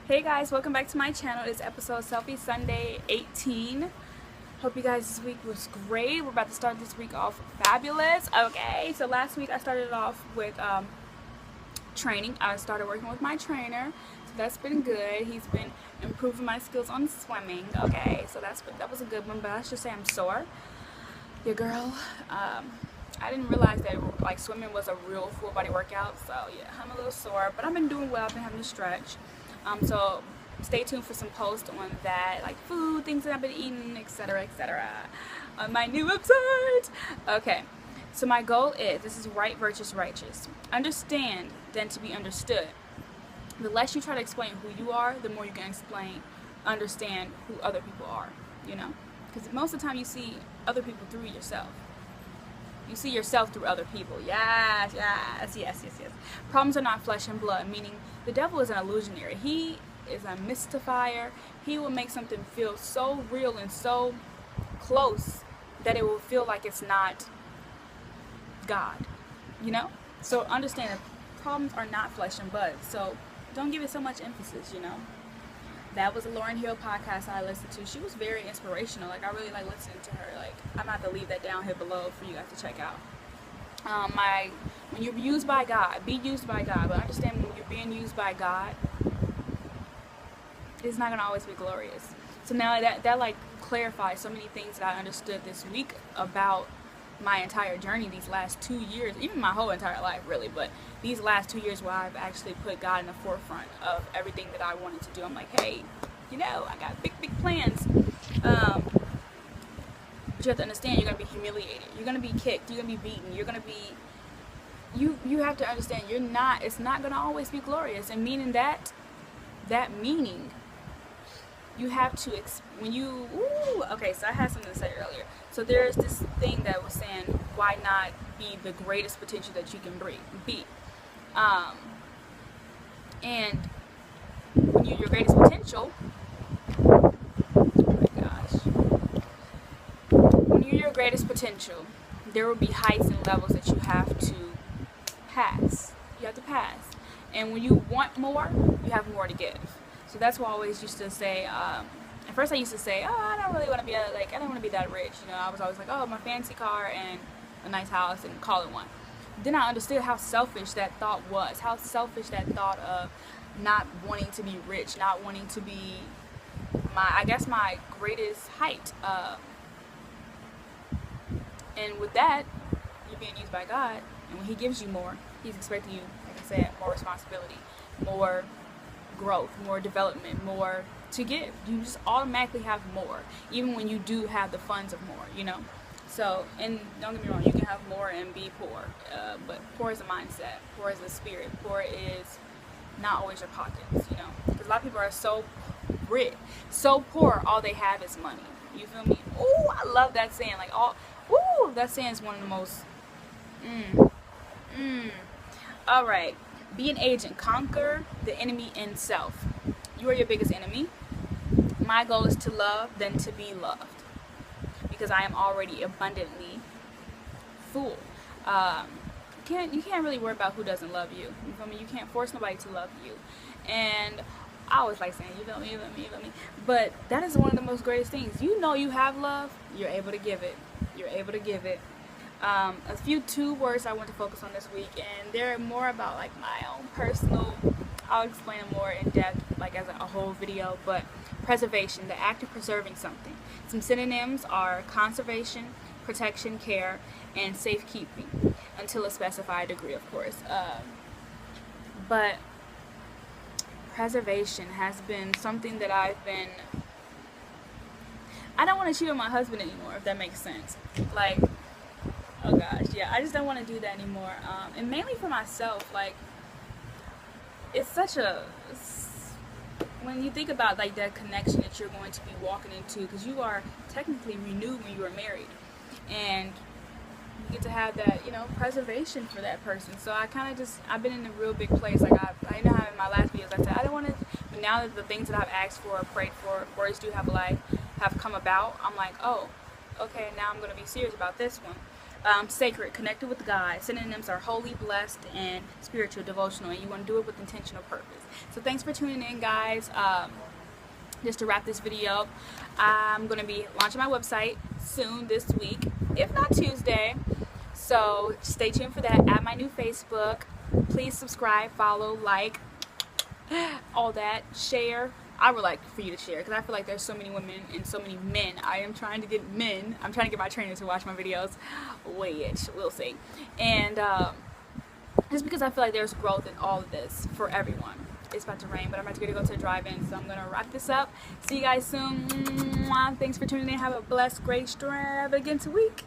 Hey guys, welcome back to my channel. It's episode Selfie Sunday 18. Hope you guys this week was great. We're about to start this week off fabulous. Okay, so last week I started off with training. I started working with my trainer, so that's been good. He's been improving my skills on swimming. Okay, so that was a good one, but let's just say I'm sore. Your girl, I didn't realize that like swimming was a real full body workout, so yeah, I'm a little sore, but I've been doing well. I've been having to stretch. So stay tuned for some posts on that, like food, things that I've been eating, etc., on my new website. Okay, so my goal is, this is right versus righteous. Understand than to be understood. The less you try to explain who you are, the more you can understand who other people are, you know? Because most of the time you see other people through yourself. You see yourself through other people. Yes. Problems are not flesh and blood, meaning the devil is an illusionary. He is a mystifier. He will make something feel so real and so close that it will feel like it's not God, you know? So understand that problems are not flesh and blood. So don't give it so much emphasis, you know? That was a Lauryn Hill podcast I listened to. She was very inspirational. Like, I really like listening to her. Like, I'm going to have to leave that down here below for you guys to check out. When you're used by God, be used by God. But understand when you're being used by God, it's not going to always be glorious. So now that like clarifies so many things that I understood this week about my entire journey these last 2 years, even my whole entire life really, but these last 2 years where I've actually put God in the forefront of everything that I wanted to do. I'm like, hey, you know, I got big plans. But you have to understand, you're going to be humiliated, you're going to be kicked, you're going to be beaten, you're going to be, you have to understand, it's not going to always be glorious. And meaning that meaning, you have to, okay, so I had something to say earlier. So there's this thing that was saying, why not be the greatest potential that you can be? And when you're your greatest potential, oh my gosh, when you're your greatest potential, there will be heights and levels that you have to pass. You have to pass. And when you want more, you have more to give. So that's what I always used to say. At first I used to say, I don't really want to be I don't want to be that rich. You know, I was always like, my fancy car and a nice house and call it one. Then I understood how selfish that thought was. How selfish that thought of not wanting to be rich, not wanting to be my greatest height. And with that, you're being used by God. And when He gives you more, He's expecting you, like I said, more responsibility, more growth, more development, more to give. You just automatically have more, even when you do have the funds of more, you know? So, and don't get me wrong, you can have more and be poor, but poor is a mindset, poor is a spirit, poor is not always your pockets, you know? Because a lot of people are so rich, so poor, all they have is money. You feel me? Ooh, I love that saying. Like, that saying is one of the most, All right. Be an agent. Conquer the enemy in self. You are your biggest enemy. My goal is to love than to be loved, because I am already abundantly full. You can't really worry about who doesn't love you. You feel me? You can't force nobody to love you. And I always like saying, you feel me. But that is one of the most greatest things. You know you have love, you're able to give it. A few two words I want to focus on this week, and they're more about like my own personal, I'll explain them more in depth like as a whole video. But preservation, the act of preserving something. Some synonyms are conservation, protection, care, and safekeeping, until a specified degree, of course. But preservation has been something that I don't want to cheat on my husband anymore, if that makes sense. Like, oh gosh, yeah, I just don't want to do that anymore. And mainly for myself, like, it's such when you think about like that connection that you're going to be walking into, because you are technically renewed when you are married, and you get to have that, you know, preservation for that person. So I've been in a real big place. Like I know how in my last videos I said I don't want to, but now that the things that I've asked for, prayed for, words do have life, have come about, I'm like, oh, okay, now I'm going to be serious about this one. sacred, connected with God. Synonyms are holy, blessed, and spiritual, devotional, and you want to do it with intentional purpose. So thanks for tuning in, guys. Just to wrap this video up, I'm going to be launching my website soon this week, if not Tuesday. So stay tuned for that. Add my new Facebook. Please subscribe, follow, like, all that. Share. I would like for you to share, because I feel like there's so many women and so many men. I am trying to get men. I'm trying to get my trainers to watch my videos. Which we'll see. And just because I feel like there's growth in all of this for everyone. It's about to rain, but I'm about to go to the drive-in, so I'm going to wrap this up. See you guys soon. Thanks for tuning in. Have a blessed, great, extravagant week.